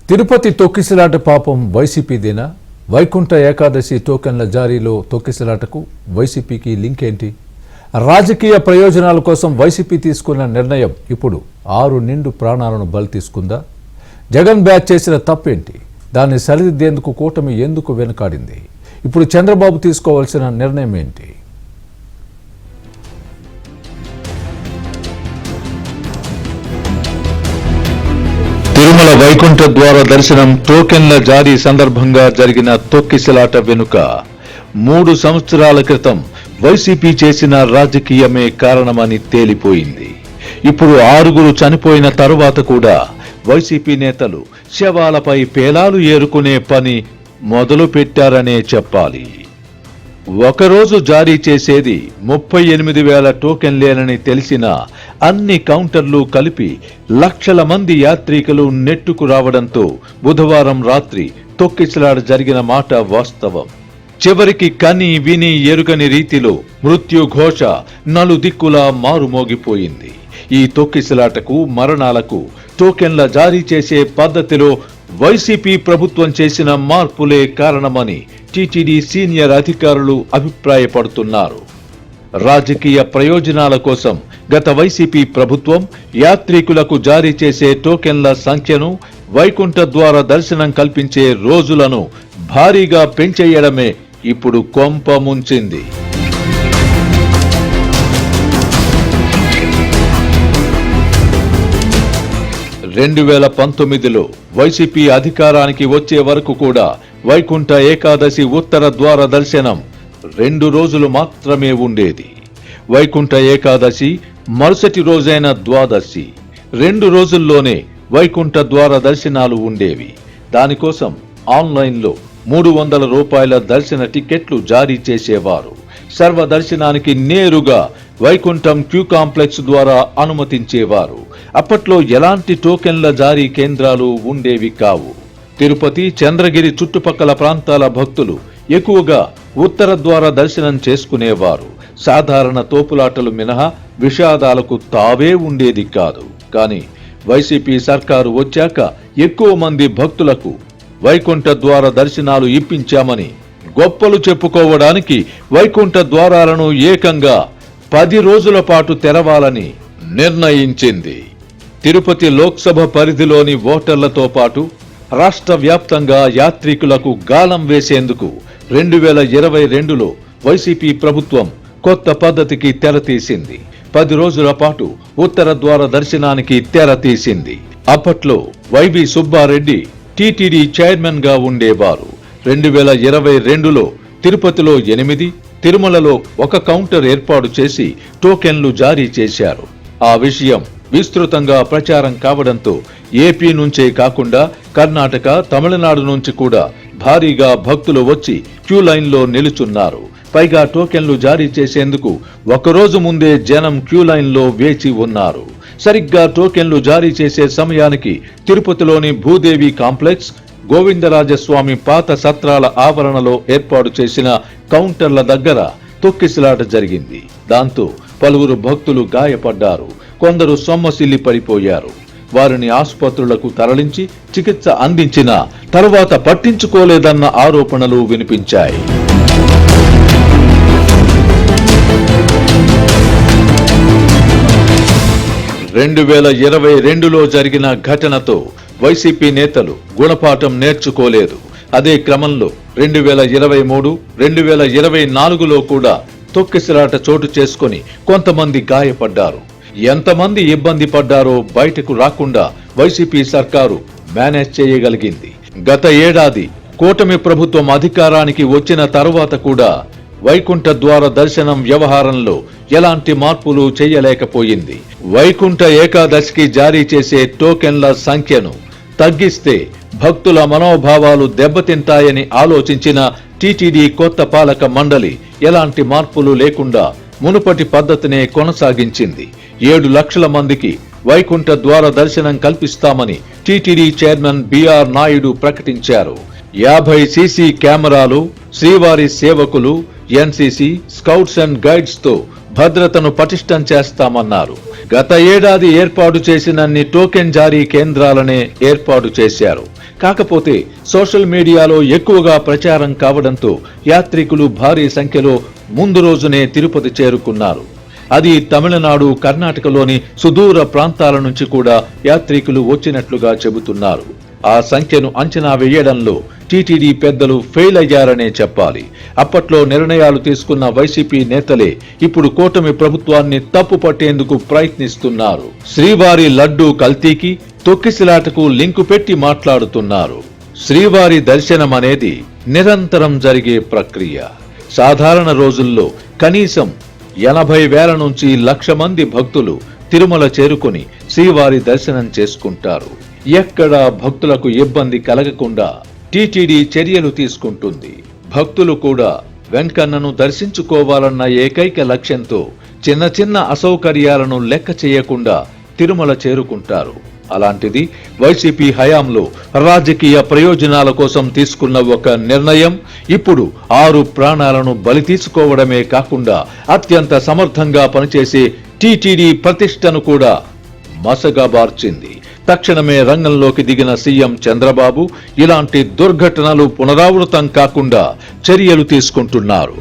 తిరుపతి తొక్కిసలాట పాపం వైసీపీదేనా? వైకుంఠ ఏకాదశి టోకెన్ల జారీలో తొక్కిసలాటకు వైసీపీకి లింక్ ఏంటి? రాజకీయ ప్రయోజనాల కోసం వైసీపీ తీసుకున్న నిర్ణయం ఇప్పుడు 6 నిండు ప్రాణాలను బలి తీసుకుందా? జగన్ బ్యాచ్ చేసిన తప్పేంటి? దాన్ని సరిదిద్దేందుకు కూటమి ఎందుకు వెనుకాడింది? ఇప్పుడు చంద్రబాబు తీసుకోవాల్సిన నిర్ణయం ఏంటి? తిరుమల వైకుంఠ ద్వార దర్శనం టోకెన్ల జారీ సందర్భంగా జరిగిన తొక్కిసలాట వెనుక 3 సంవత్సరాల క్రితం వైసీపీ చేసిన రాజకీయమే కారణమని తేలిపోయింది. ఇప్పుడు 6 చనిపోయిన తరువాత కూడా వైసీపీ నేతలు శవాలపై పేలాలు ఏరుకునే పని మొదలు పెట్టారనే చెప్పాలి. ఒకరోజు జారీ చేసేది 38,000 టోకెన్లేనని తెలిసినా అన్ని కౌంటర్లు కలిపి లక్షల మంది యాత్రికులు నెట్టుకు రావడంతో బుధవారం రాత్రి తొక్కిసలాట జరిగిన మాట వాస్తవం. చివరికి కని విని ఎరుగని రీతిలో మృత్యుఘోష నలుదిక్కులా మారుమోగిపోయింది. ఈ తొక్కిసలాటకు మరణాలకు టోకెన్ల జారీ చేసే పద్ధతిలో వైసీపీ ప్రభుత్వం చేసిన మార్పులే కారణమని టీటీడీ సీనియర్ అధికారులు అభిప్రాయపడుతున్నారు. రాజకీయ ప్రయోజనాల కోసం గత వైసీపీ ప్రభుత్వం యాత్రికులకు జారీ చేసే టోకెన్ల సంఖ్యను, వైకుంఠ ద్వార దర్శనం కల్పించే రోజులను భారీగా పెంచేయడమే ఇప్పుడు కొంప ముంచింది. 2019లో వైసీపీ అధికారానికి వచ్చే వరకు కూడా వైకుంఠ ఏకాదశి ఉత్తర ద్వార దర్శనం 2 రోజులు మాత్రమే ఉండేది. వైకుంఠ ఏకాదశి మరుసటి రోజైన ద్వాదశి 2 రోజుల్లోనే వైకుంఠ ద్వార దర్శనాలు ఉండేవి. దానికోసం ఆన్లైన్లో 300 రూపాయల దర్శన టికెట్లు జారీ చేసేవారు. సర్వదర్శనానికి నేరుగా వైకుంఠం క్యూ కాంప్లెక్స్ ద్వారా అనుమతించేవారు. అప్పట్లో ఎలాంటి టోకెన్ల జారీ కేంద్రాలు ఉండేవి కావు. తిరుపతి, చంద్రగిరి చుట్టుపక్కల ప్రాంతాల భక్తులు ఎక్కువగా ఉత్తర ద్వార దర్శనం చేసుకునేవారు. సాధారణ తోపులాటలు మినహా విషాదాలకు తావే ఉండేది కాదు. కానీ వైసీపీ సర్కారు వచ్చాక ఎక్కువ మంది భక్తులకు వైకుంఠ ద్వార దర్శనాలు ఇప్పించామని గొప్పలు చెప్పుకోవడానికి వైకుంఠ ద్వారాలను ఏకంగా 10 రోజుల పాటు తెరవాలని నిర్ణయించింది. తిరుపతి లోక్సభ పరిధిలోని ఓటర్లతో పాటు రాష్ట్ర వ్యాప్తంగా యాత్రికులకు గాలం వేసేందుకు 2022లో వైసీపీ ప్రభుత్వం కొత్త పద్ధతికి తెరతీసింది. 10 రోజుల పాటు ఉత్తర ద్వార దర్శనానికి తెరతీసింది. అప్పట్లో వైవి సుబ్బారెడ్డి టీటీడీ చైర్మన్ గా ఉండేవారు. 2022లో తిరుపతిలో 8, తిరుమలలో 1 కౌంటర్ ఏర్పాటు చేసి టోకెన్లు జారీ చేశారు. ఆ విషయం విస్తృతంగా ప్రచారం కావడంతో ఏపీ నుంచే కాకుండా కర్ణాటక, తమిళనాడు నుంచి కూడా భారీగా భక్తులు వచ్చి క్యూ లైన్లో నిలుచున్నారు. పైగా టోకెన్లు జారీ చేసేందుకు 1 రోజు ముందే జనం క్యూ లైన్లో వేచి ఉన్నారు. సరిగ్గా టోకెన్లు జారీ చేసే సమయానికి తిరుపతిలోని భూదేవి కాంప్లెక్స్, గోవిందరాజస్వామి పాత సత్రాల ఆవరణలో ఏర్పాటు చేసిన కౌంటర్ల దగ్గర తొక్కిసలాట జరిగింది. దాంతో పలువురు భక్తులు గాయపడ్డారు. కొందరు సొమ్మసిల్లి పడిపోయారు. వారిని ఆసుపత్రులకు తరలించి చికిత్స అందించిన తరువాత పట్టించుకోలేదన్న ఆరోపణలు వినిపించాయి. రెండు 2022లో జరిగిన ఘటనతో వైసీపీ నేతలు గుణపాఠం నేర్చుకోలేదు. అదే క్రమంలో 2023, 2024లో కూడా తొక్కిసలాట చోటు చేసుకుని కొంతమంది గాయపడ్డారు. ఎంతమంది ఇబ్బంది పడ్డారో బయటకు రాకుండా వైసీపీ సర్కారు మేనేజ్ చేయగలిగింది. గత ఏడాది కూటమి ప్రభుత్వం అధికారానికి వచ్చిన తరువాత కూడా వైకుంఠ ద్వార దర్శనం వ్యవహారంలో ఎలాంటి మార్పులు చేయలేకపోయింది. వైకుంఠ ఏకాదశికి జారీ చేసే టోకెన్ల సంఖ్యను తగ్గిస్తే భక్తుల మనోభావాలు దెబ్బతింటాయని ఆలోచించిన టీటీడీ కొత్త పాలక మండలి ఎలాంటి మార్పులు లేకుండా మునుపటి పద్ధతినే కొనసాగించింది. 7 లక్షల మందికి వైకుంఠ ద్వార దర్శనం కల్పిస్తామని టీటీడీ చైర్మన్ బిఆర్ నాయుడు ప్రకటించారు. 50 సీసీ కెమెరాలు, శ్రీవారి సేవకులు, ఎన్సీసీ, స్కౌట్స్ అండ్ గైడ్స్ తో భద్రతను పటిష్టం చేస్తామన్నారు. గత ఏడాది ఏర్పాటు చేసినన్ని టోకెన్ జారీ కేంద్రాలనే ఏర్పాటు చేశారు. కాకపోతే సోషల్ మీడియాలో ఎక్కువగా ప్రచారం కావడంతో యాత్రికులు భారీ సంఖ్యలో ముందు రోజునే తిరుపతి చేరుకున్నారు. అది తమిళనాడు, కర్ణాటకలోని సుదూర ప్రాంతాల నుంచి కూడా యాత్రికులు వచ్చినట్లుగా చెబుతున్నారు. ఆ సంఖ్యను అంచనా వేయడంలో టీటీడీ పెద్దలు ఫెయిల్ అయ్యారనే చెప్పాలి. అప్పట్లో నిర్ణయాలు తీసుకున్న వైసీపీ నేతలే ఇప్పుడు కూటమి ప్రభుత్వాన్ని తప్పు పట్టేందుకు ప్రయత్నిస్తున్నారు. శ్రీవారి లడ్డూ కల్తీకి, తొక్కిసలాటకు లింకు పెట్టి మాట్లాడుతున్నారు. శ్రీవారి దర్శనం అనేది నిరంతరం జరిగే ప్రక్రియ. సాధారణ రోజుల్లో కనీసం 80,000 నుంచి 1,00,000 మంది భక్తులు తిరుమల చేరుకుని శ్రీవారి దర్శనం చేసుకుంటారు. ఎక్కడా భక్తులకు ఇబ్బంది కలగకుండా టీటీడీ చర్యలు తీసుకుంటుంది. భక్తులు కూడా వెంకన్నను దర్శించుకోవాలన్న ఏకైక లక్ష్యంతో చిన్న చిన్న అసౌకర్యాలను లెక్క చేయకుండా తిరుమల చేరుకుంటారు. అలాంటిది వైసీపీ హయాంలో రాజకీయ ప్రయోజనాల కోసం తీసుకున్న ఒక నిర్ణయం ఇప్పుడు 6 ప్రాణాలను బలి తీసుకోవడమే కాకుండా అత్యంత సమర్థంగా పనిచేసే టీటీడీ ప్రతిష్టను కూడా మసగబార్చింది. తక్షణమే రంగంలోకి దిగిన సీఎం చంద్రబాబు ఇలాంటి దుర్ఘటనలు పునరావృతం కాకుండా చర్యలు తీసుకుంటున్నారు.